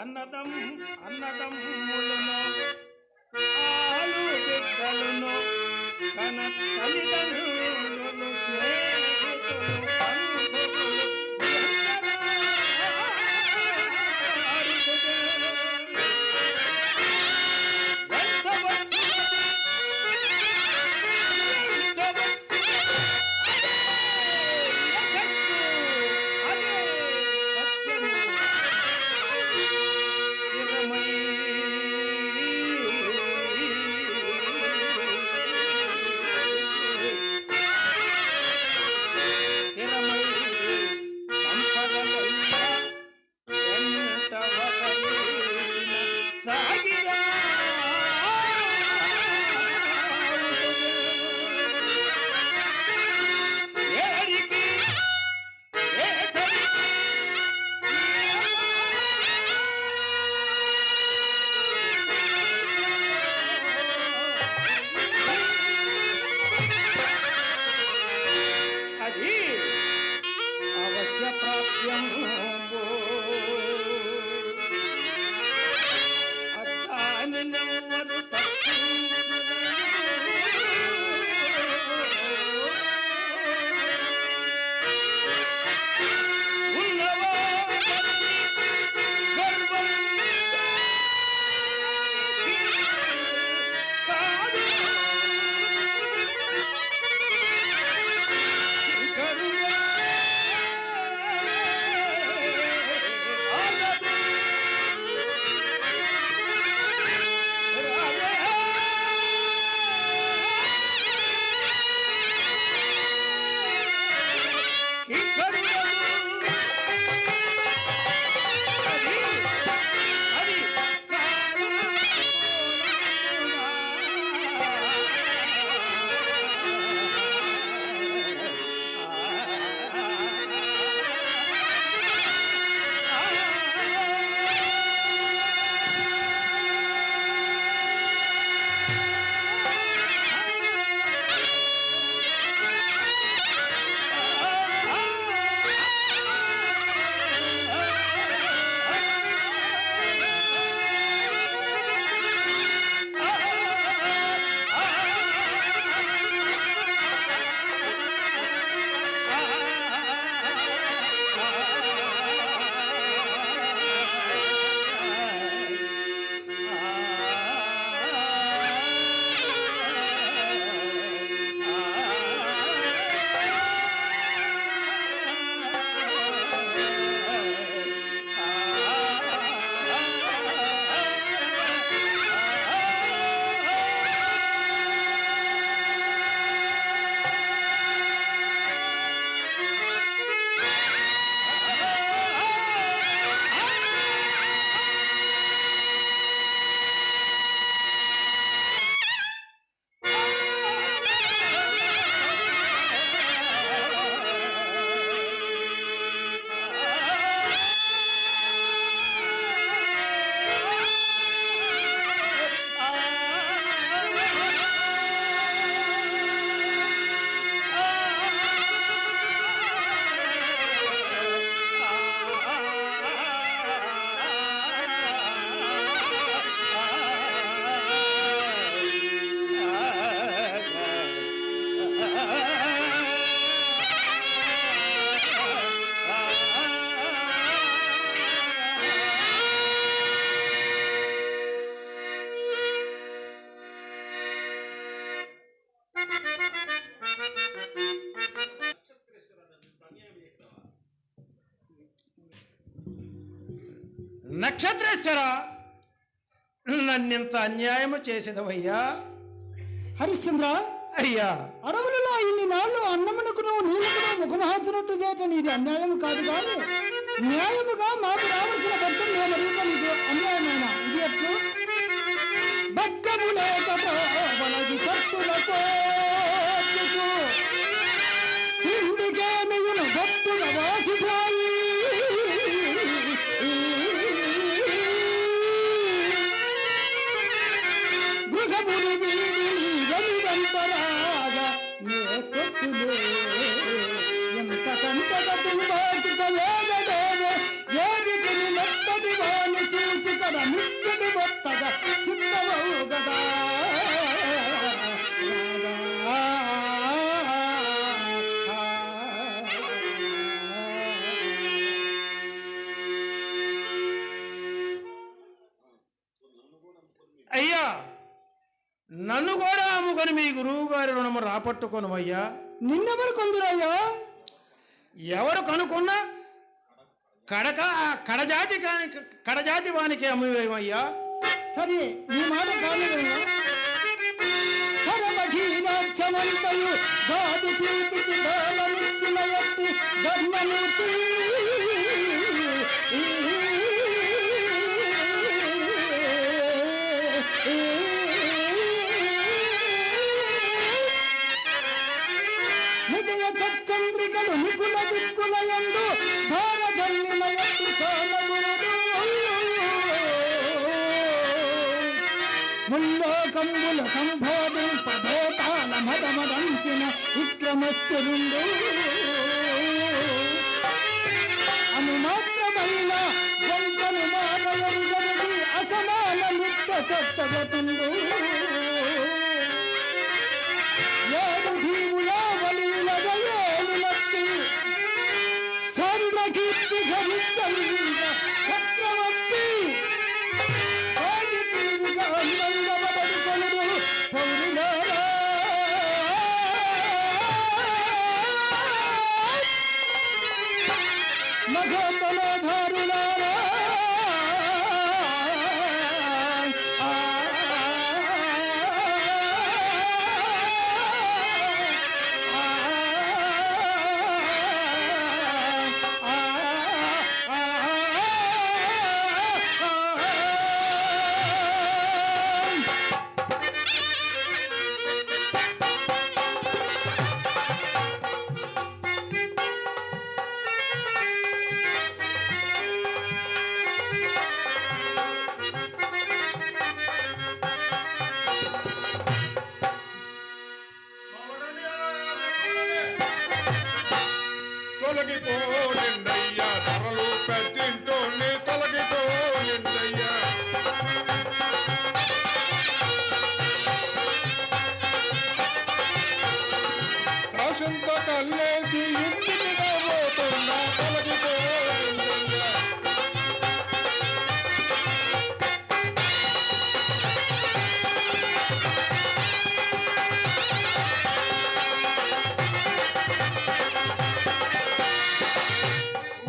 అన్నదం అన్నదమ్ములను ఆలు బిడ్డలను కన తల్లిదండ్రులను స్నేహితులు బంధువులు నక్షత్రేశ్వర, నన్నింత అన్యాయము చేసేదవయ్యా. హరిశ్చంద్ర అయ్యా, అడవులలో ఇన్ని నాళ్ళు అన్నమునకును నీళ్ళకును ముఖమహాచినట్టు చేయటం ఇది అన్యాయం కాదు, కానీ న్యాయముగా మాకు రావాల్సిన భక్తులు మేము అడుగుతాం. ఇది అన్యాయమైన ఇది ఎట్లు భక్తము లేకపోవలది భక్తులకు తిండికే మిగులు భక్తుల వాసిపోయి గృహములు వీడిని వెలివంతరాగా నే కొట్టులే ఎంత కంటగ తుంబాటుక వేగవేగ ఏదికి మెత్తది వాని చూడు మిక్కడి మొత్తగా చిత్తమవు గదా అయ్యా నన్ను కూడా అమ్ముకొని మీ గురువు గారి రుణము రాపట్టుకొనుమయ్యా. నిన్నెవరు కొందరయ్యా? ఎవరు కనుక్కున్నా కడజాతి వానికి అమ్మివేమయ్యా. సరే నీ మాట కాలేదయ్యా. భగీరాజ్యమంతయు గాది చూతికి దానమిచ్చిన ఎట్టి ధర్మమూర్తి విజయ చంద్రికలు నికుల దిక్కుల యందు భారగల్లిన ఎట్టి సోమగురుడు ముల్లోకంబుల సంబోధింపభేతాల మదమదంచిన విక్రమస్తురుండు అనుమాత్రమైన గంటను మానవుడు జరిగి అసమాన నిత్య చట్టవతుండు ఏడు ధీముల వలీలగ ఏలునట్టి సాంద్రకీర్తి ఘనిచంద్ర చక్రవర్తి ఆదితీవిగా అందంగబడుకొనుడు పౌరులారా. మఘోత్తమధారులారా తొలగిపోయిందయ్యా ధరలు పెద్దింటోని తొలగిపోయిందయ్యా. కాసంత కల్లేసి ఇంటికి పోతున్నా తొలగిపోయిందయ్యా.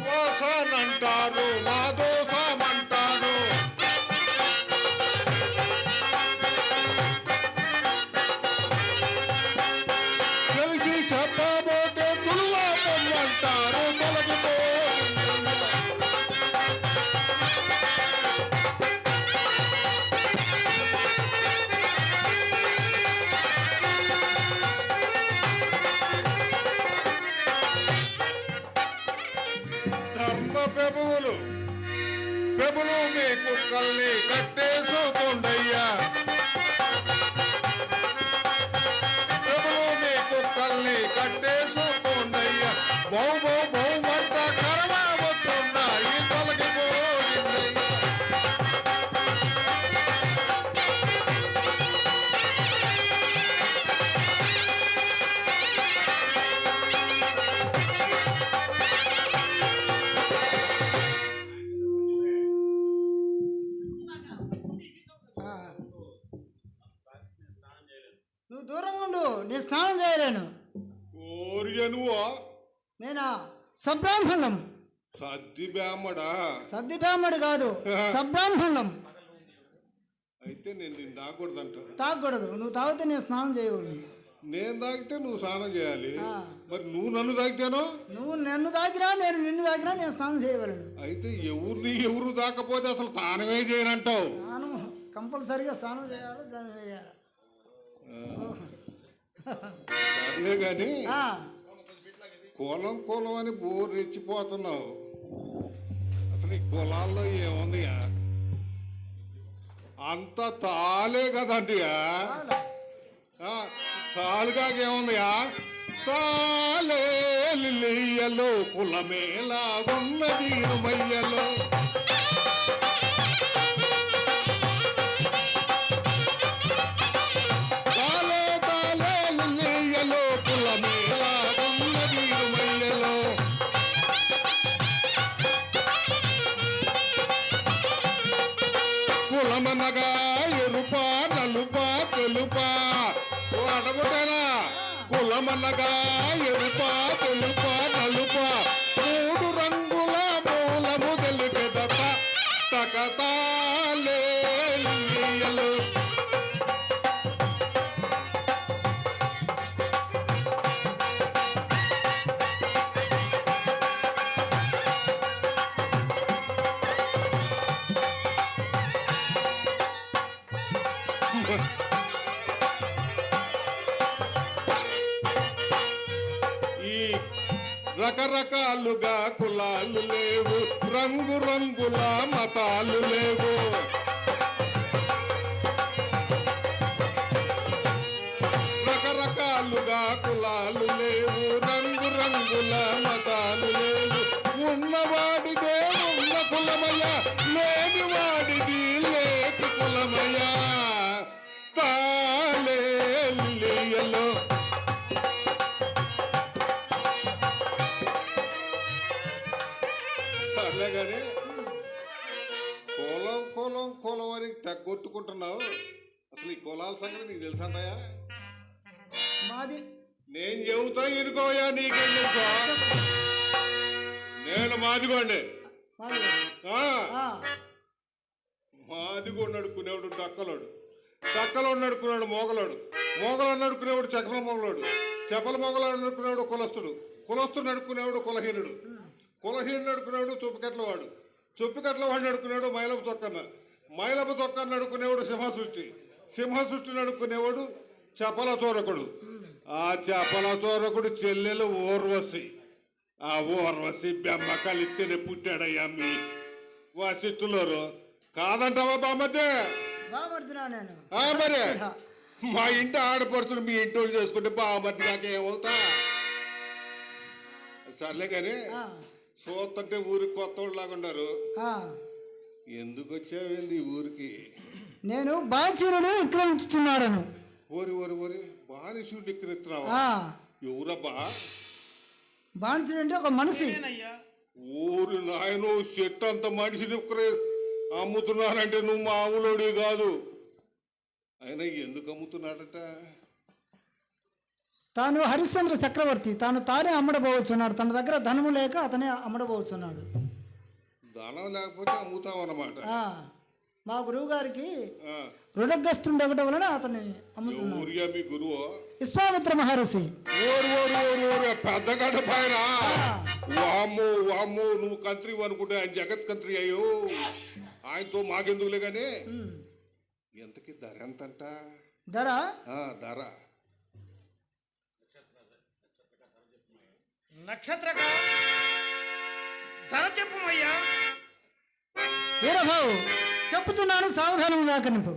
వాసానంటారు మా దోసమంటారు తెలిసి చెప్పబోతే తులువాపంటారు తొలగిపోయిందయ్యా. ధర్మ పెబులు మీ కుక్కల్ని కట్టేసుకోండయ్యా. పెబులు మీ కుక్కల్ని కట్టేసుకోండయ్యా. బౌ బౌ బౌమంట కరమ వస్తున్నాయి తొలగిపోయిందయ్యా. నువ్వు దూరంగా ఉండు, నేను స్నానం చేయలేను. ఓరియనువా నేనా సబ్రాహ్మణం. సద్ది బ్యామడా సద్ది బ్రాహ్మడు కాదు, సబ్రాహ్మణం. అయితే నేను నిన్ను తాగకూడదంట. తాగకూడదు. నువ్వు తాగితే నేను స్నానం చేయకూడదు. నేను తాగితే నువ్వు స్నానం చేయాలి. ఆ. మరి నువ్వు నన్ను తాగితేనో నువ్వు నన్ను తాకినా నేను నిన్ను తాకినా నేను స్నానం చేయగలను. అయితే ఎవరు తాకపోతే అసలు తానమే చేయనంటావు. స్నానం కంపల్సరిగా స్నానం చేయాలి, దాన్ని చేయాలి. సర్లే గాని ఆ, కులం అని బోరు రెచ్చిపోతున్నావు. అసలు ఈ కులాల్లో ఏముందియా? అంత తాలే కదండియా. తాలుగా ఏముందియా? తాలే లియ్యలో కులమేలాగున్నది మయ్యలో. కులమనగా ఎరుప నలుప తెలుప ఓ అడగొట్టేనా కులమనగా ఎరుప తెలుప నలుప మూడు రంగుల మూలము తెలిపెదట తకతాలే ఈ రకరకాలుగా కులాలు లేవు రంగు రంగుల మతాలు లేవు రకరకాలుగా కులాలు లేవు రంగు రంగుల మతాలు లేవు ఉన్నవాడిదే ఉన్న కులమయ లేనివాడిది లేకి కులమయ తాలేలియలో సర్లేగానే కులం కులం కులం అని తగ్గొట్టుకుంటున్నావు అసలు ఈ కులాల సంగతి నీకు తెలుసంటాయా మాది నేను చెబుతా ఇరుకోయా నీకేం తెలుసా నేను మాదిగోండి మాది మాదిగోడు నడుకునేవాడు డక్కలోడు డక్కలో నడుకునేవాడు మోగలోడు మోగలో నడుకునేవాడు చక్కల మొగలోడు చెప్పల మొగలో నడుకునేవాడు కులస్తుడు కులస్తుడు నడుకునేవాడు కులహీనుడు కులహీనుడు నడుకునేవాడు చొప్పికట్ల వాడు చొప్పికట్ల వాడు నడుకునేవాడు మైలపు చొక్కన్న మైలపు చొక్కన్న నడుకునేవాడు సింహసృష్టి సింహసృష్టి నడుకునేవాడు చపల చోరకుడు ఆ చపల చోరకుడు చెల్లెలు ఊర్వశి ఆ ఊర్వశి బెమ్మ కలిత్తేనే పుట్టాడయ్యా మీ వశిష్ఠులోరు కాదంటావా బామ్మతే బామర్దినా నేను మరి మా ఇంటి ఆడపడుతులు మీ ఇంటి వాళ్ళు చేసుకుంటే బామ్మర్ది కాక ఏమవుతా సర్లే కానీ చూస్తుంటే ఊరికి కొత్త వాళ్ళు లాగా ఉన్నారు ఎందుకు వచ్చావేంది ఈ ఊరికి నేను బాచీరుని విక్రమించుతున్నాడను ఓరి ఓరి ఓరి బానిసుడు ఎక్కిరెత్తున్నావా ఎవరబ్బా బానిసుడు అంటే ఒక మనిషి ఊరి నాయను చెట్టు అంత మనిషిని అమ్ముతున్నానంటే నువ్వు మామూలుడి కాదు అయినా ఎందుకు అమ్ముతున్నాడట తాను హరిశ్చంద్ర చక్రవర్తి తానే అమ్మడబోవచ్చున్నాడు తన దగ్గర ధనము లేక అతనే అమ్మడబోవచ్చున్నాడు ధనం లేకపోతే అమ్ముతామన్నమాట మా గురువు గారికి రుణగ్రస్తుండగటం వలన అతన్ని అమ్ముతున్నాడు మీ గురువు విశ్వామిత్ర మహర్షి పెద్ద గడ్డ పైన వామ్ము వామ్ము నువ్వు కంత్రి అనుకుంటే ఆయన జగత్ కంత్రి అయ్యో ఆయనతో మాకెందుకులే గానీ ఎంతకి ధర ఎంతంట ధర ధర నక్షత్ర ధర చెప్పుమయ్యా వీరబాబు చెప్పుతున్నాను సావధానంగా కనిపు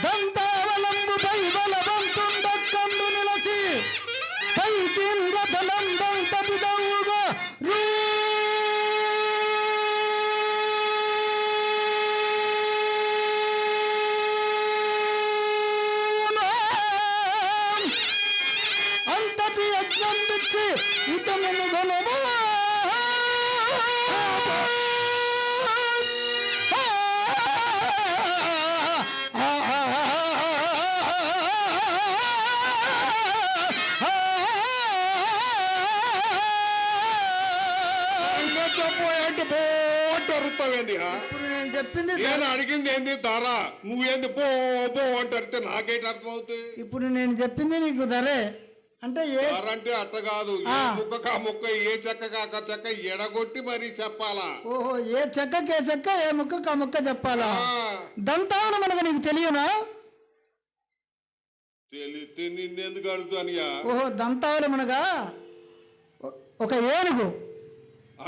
దంతావలంబుపై బలవంతుండక్కండు నిలచి పై తీవ్రతలందంత విధవుగా అంతటి యజ్ఞం తెచ్చి ఇతను గొలవా చెప్పింది నేను అడిగింది ఏంది ధర నువ్వేంది పో పో అంటే నాకేంటి అర్థం అవుతుంది ఇప్పుడు నేను చెప్పింది నీకు ధరే అంటే ధర అంటే అట్ట కాదు ఏ ముక్క ముక్క ఏ చెక్క కాక చెక్క ఎడగొట్టి మరీ చెప్పాలా ఓహో ఏ చెక్కకే చెక్క ఏ ముక్క ముక్క చెప్పాలా దంతావనం అనగా నీకు తెలియనా తెలిస్తే నిన్నెందుకు అడుగుతానియా ఓహో దంతావనం అనగా ఒక ఏనుగు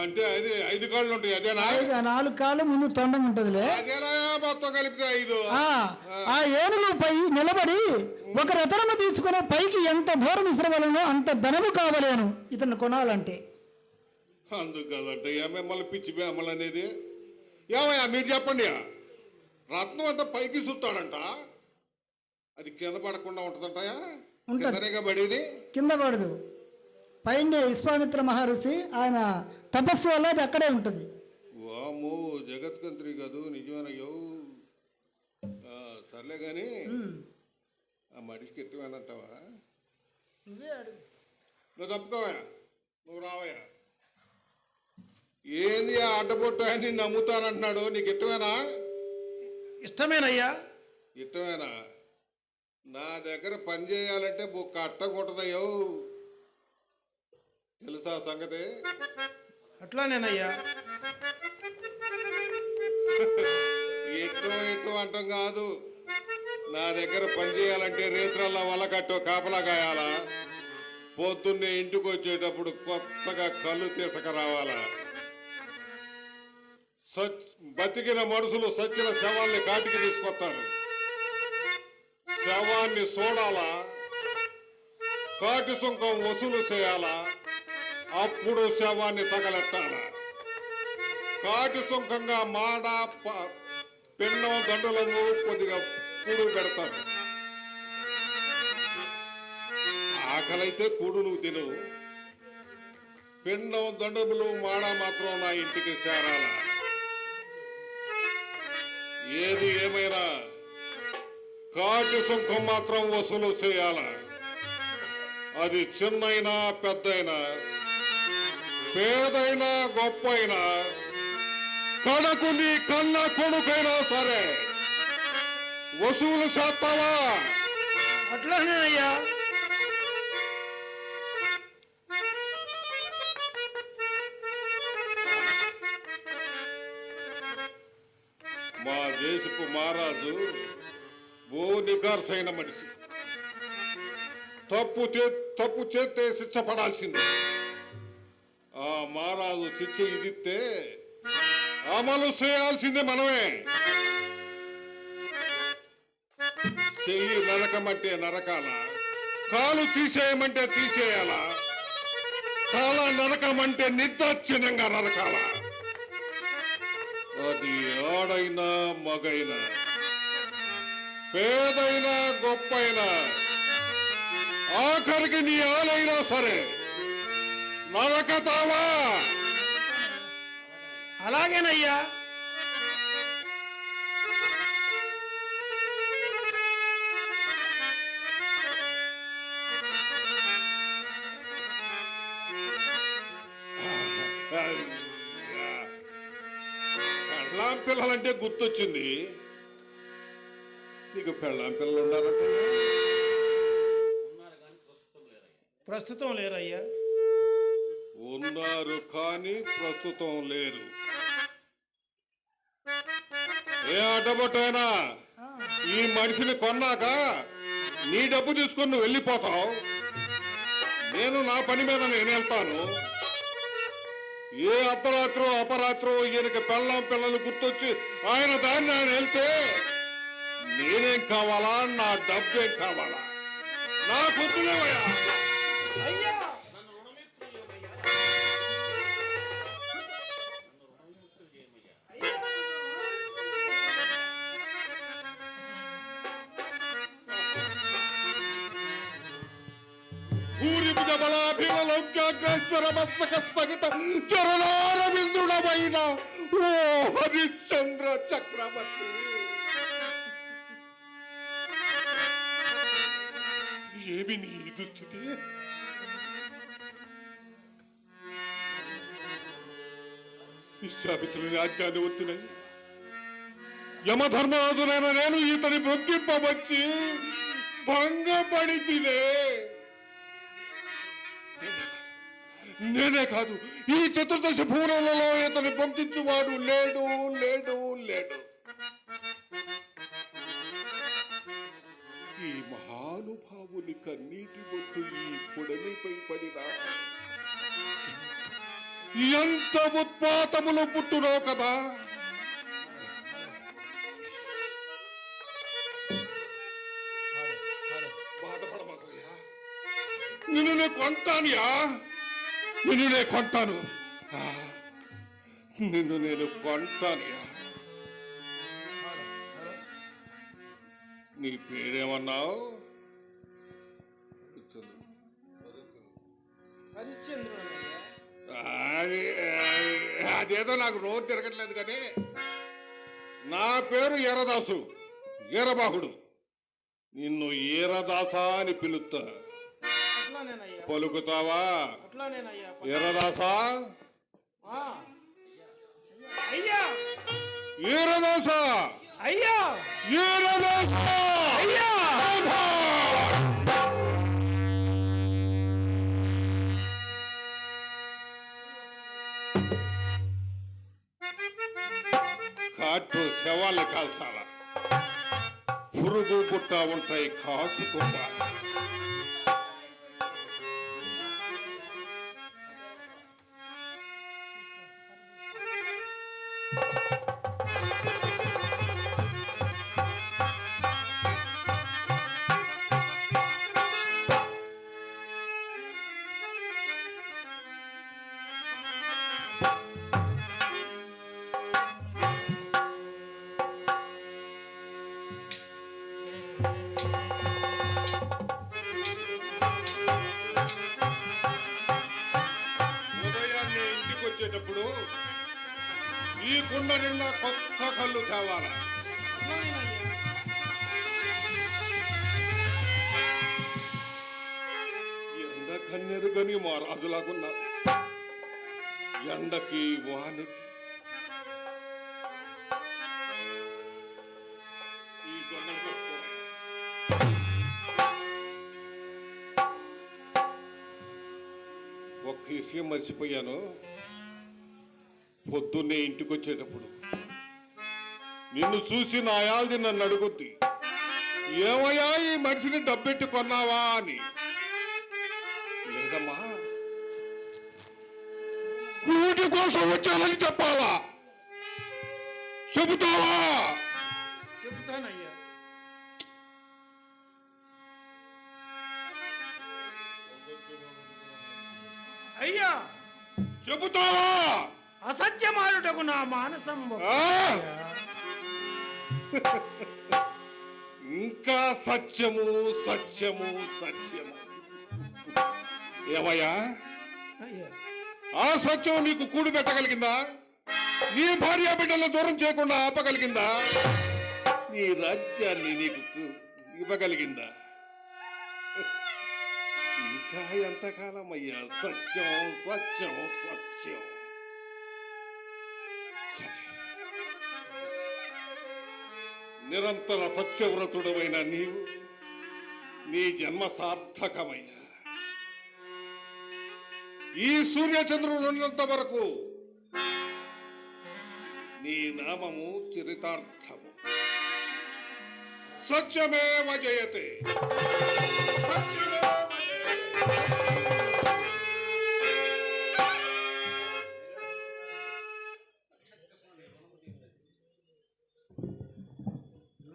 అంటే అది 5 కాళ్ళు ఉంటాయి అదేనా 4 కాళ్ళు ముందు తొండం ఉంటదిలే అదేనా మొత్తం కలిపితే 5 ఆ ఏనుగు పై నిలబడి ఒక రతనము తీసుకుని పైకి ఎంత దూరం ఇసరవలనో అంత ధనము కావలేను ఇతను కొనాలంటే అందుకు కదంటే మిమ్మల్ని పిచ్చి బేమలు అనేది ఏమయ్యా మీరు చెప్పండి రత్నం అంతా పైకి సుత్తాడంట అది కింద పడకుండా ఉంటుందంటయా కిందనేగా పడేది కింద పడదు పైన విశ్వామిత్ర మహర్షి ఆయన తపస్సు వల్ల అది అక్కడే ఉంటుంది వాము జగత్ బతుకంత్రి కాదు నిజమేనయ్యో. సర్లే కానీ ఆ మడిసికి ఎత్తువేనంటావా? నువ్వే అడుగు. నువ్వు తప్పుకోవా, నువ్వు రావయ్యా. ఏంది ఆ అడ్డబొట్టు అని నమ్ముతానంటున్నాడు, నీకు ఇష్టమేనా? ఇష్టమేనయ్యా. ఇష్టమేనా? నా దగ్గర పని చేయాలంటే బొక్క అట్టకూడదయ్యో, తెలుసా సంగతి? అట్లానేనయ్యా. ఇష్టం అంటాం కాదు, నా దగ్గర పని చేయాలంటే రేత్రల్లా వల్ల కట్టో కాపలా కాయాలా, పొద్దున్నే ఇంటికి వచ్చేటప్పుడు కొత్తగా కళ్ళు తీసుకురావాలా, బతికిన మనుషులు సచ్చిన శవాల్ని కాటికి తీసుకొస్తారు, శవాన్ని చూడాలా, కాటి సుంకం వసూలు చేయాలా, అప్పుడు శవాన్ని తగలెట్టాలా. కాటి సుంకంగా మాడ పిండం దండలను కొద్దిగా కూడు పెడతారు. ఆకలైతే కూడు నువ్వు తిను, పిండం దండములు మాడ మాత్రం నా ఇంటికి చేరాల. ఏది ఏమైనా కాటి సుంకం మాత్రం వసూలు చేయాల. అది చిన్నైనా పెద్దైనా, పేదైనా గొప్పైనా, కడకు నీ కన్న కొడుకైనా సరే వసూలు చేస్తావా? అట్లానేనయ్యా. మా దేశపు మహారాజు ఓ నికార్సైన మనిషి, తప్పు చేస్తే శిక్ష పడాల్సిందే. ఆ మహారాజు శిక్ష ఇదిస్తే అమలు చేయాల్సిందే మనమే. చెయ్యి నరకమంటే నరకాల, కాలు తీసేయమంటే తీసేయాలా, తల నరకమంటే నిర్దాక్షిణ్యంగా నరకాల. అది ఆడైనా మగైనా, పేదైనా గొప్పైనా, ఆఖరికి నీ ఆలైనా సరే నరకతావా? అలాగేనయ్యా. పెళ్ళాం పిల్లలంటే గుర్తొచ్చింది, నీకు పెళ్ళాం పిల్లలు ఉండాలంటే? ప్రస్తుతం లేరయ్యా. ఉన్నారు కానీ ప్రస్తుతం లేరు. ఏ అడ్డబొట్టైనా ఈ మనిషిని కొన్నాక నీ డబ్బు తీసుకొని నువ్వు వెళ్ళిపోతావు, నేను నా పని మీద నేను వెళ్తాను. ఏ అర్ధరాత్రో అపరాత్రో ఈయనకి పెళ్ళాం పిల్లలు గుర్తొచ్చి ఆయన దాన్ని ఆయన వెళ్తే నేనేం కావాలా, నా డబ్బేం కావాలా? నా గుర్తులేవయ్యా. చరణారవిందుడమైన ఓ హరిశ్చంద్ర చక్రవర్తి, ఏమి నీ దుస్థితి? విశ్వామిత్రుని ఆజ్ఞాన్ని ఒత్తినాయి. యమధర్మరాజునైన నేను ఇతని మొక్కింపవచ్చి భంగపడి తినే. నేనే కాదు, ఈ చతుర్దశ భూములలో ఇతని పంపించువాడు లేడు లేడు లేడు. ఈ మహానుభావుని కన్నీటి బొట్టు ఈ పుడమిపై పడినా ఎంత ఉత్పాతములు పుట్టునో కదా. బాధపడమాకయ్యా, నిన్ను నేను కొంటానుయా, నిన్ను నేను కొంటాను, నిన్ను నేను కొంటానుయా. నీ పేరేమన్నావు? హరిశ్చంద్రుడు. అదేదో నాకు నోరు తిరగట్లేదు కానీ నా పేరు ఎర్రదాసు, ఈరబాహుడు. నిన్ను ఈరదాసా అని పిలుస్తా. అట్లానేనయ్యా, పలుకుతావా? అట్లానేనయ్యా. ఈరదాసా, ఆ. అయ్యా, ఈరదాసా, అయ్యా, ఈరదాసా, అయ్యా. కాటు శవాల్ని కాల్చాల, పురుగు పుట్ట ఉంటాయి కాసుకోవాలి. ఉదయాన్నే ఇంటికి వచ్చేటప్పుడు ఈ కుండ నిండా కొత్త కళ్ళు తేవాల. ఎండ కన్నెరుగని మా రాజులాగున్నా, ఎండకి వానికి ఈ గొంగళి కట్టుకోవాలి. ఒక్క విషయం మర్చిపోయాను. పొద్దున్నే ఇంటికి వచ్చేటప్పుడు నిన్ను చూసి నా యాల్ది నన్ను అడుగుద్ది, ఏమయ్యా ఈ మనిషిని డబ్బెట్టి కొన్నావా అని. లేదమ్మా, కూటి కోసం వచ్చానని చెప్పాలా? చెబుతావా? చెబుతానయ్యా. అయ్యా, చెబుతావా? అసత్యమాలుటకు నా మానసం ఆ? ఇంకా సత్యము సత్యము సత్యము. ఏమయ్యా, అయ్యా, ఆ సత్యం నీకు కూడు పెట్టగలిగిందా? నీ భార్య బిడ్డలను దూరం చేయకుండా ఆపగలిగిందా? నీ రాజ్యాన్ని నీకు ఇవ్వగలిగిందా? ఇంకా ఎంతకాలం అయ్యా సత్యం సత్యం సత్యం. సరే, నిరంతర సత్యవ్రతుడమైన నీవు, నీ జన్మ సార్థకమయ్యా. ఈ సూర్యచంద్రులు ఉన్నంత వరకు నీ నామము చరితార్థము. సత్యమేవ జయతే, సత్యమేవ జయతే.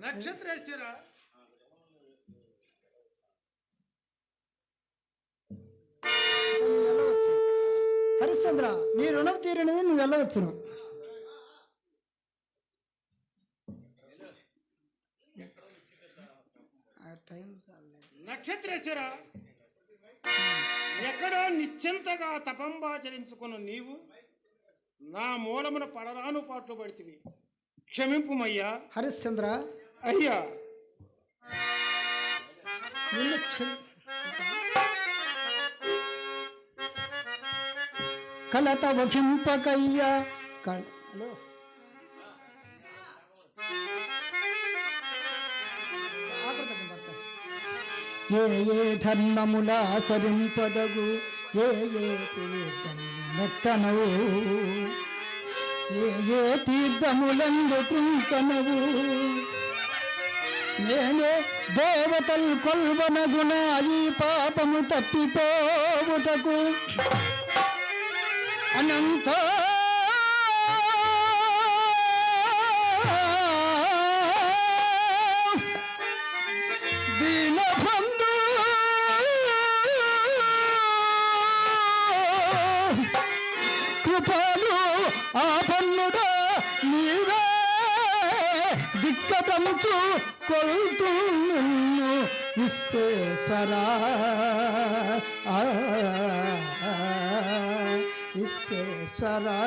నక్షత్రేశ్వర, నువ్వు వెళ్ళవచ్చు. హరిశ్చంద్ర, నీ రుణం తీరినది, నువ్వు వెళ్ళవచ్చును. నక్షత్రేశ్వర, ఎక్కడో నిశ్చింతగా తపంబాచరించుకున్న నీవు నా మూలమున పడరాను పాటలు పడితివి. క్షమింపుమయ్యా. హరిశ్చంద్ర, అయ్యా, నిన్ను క్షమి కలత వహింపకయ్యా. హలో, ఏ ఏ ధర్మముల ఆచరింపదగు, ఏ ఏ తీర్థములు మెట్టనవు, ఏ ఏ తీర్థములందు కృంకనవు. నేనే దేవతలు కొల్వనగున ఈ పాపము తప్పిపోవుటకు అనంత దీనబంధు కృపలు ఆపన్నుడా నీవే దిక్కటంచు కొల్తు నిన్ను విశ్వేశ్వరా, విశ్వేశ్వరా.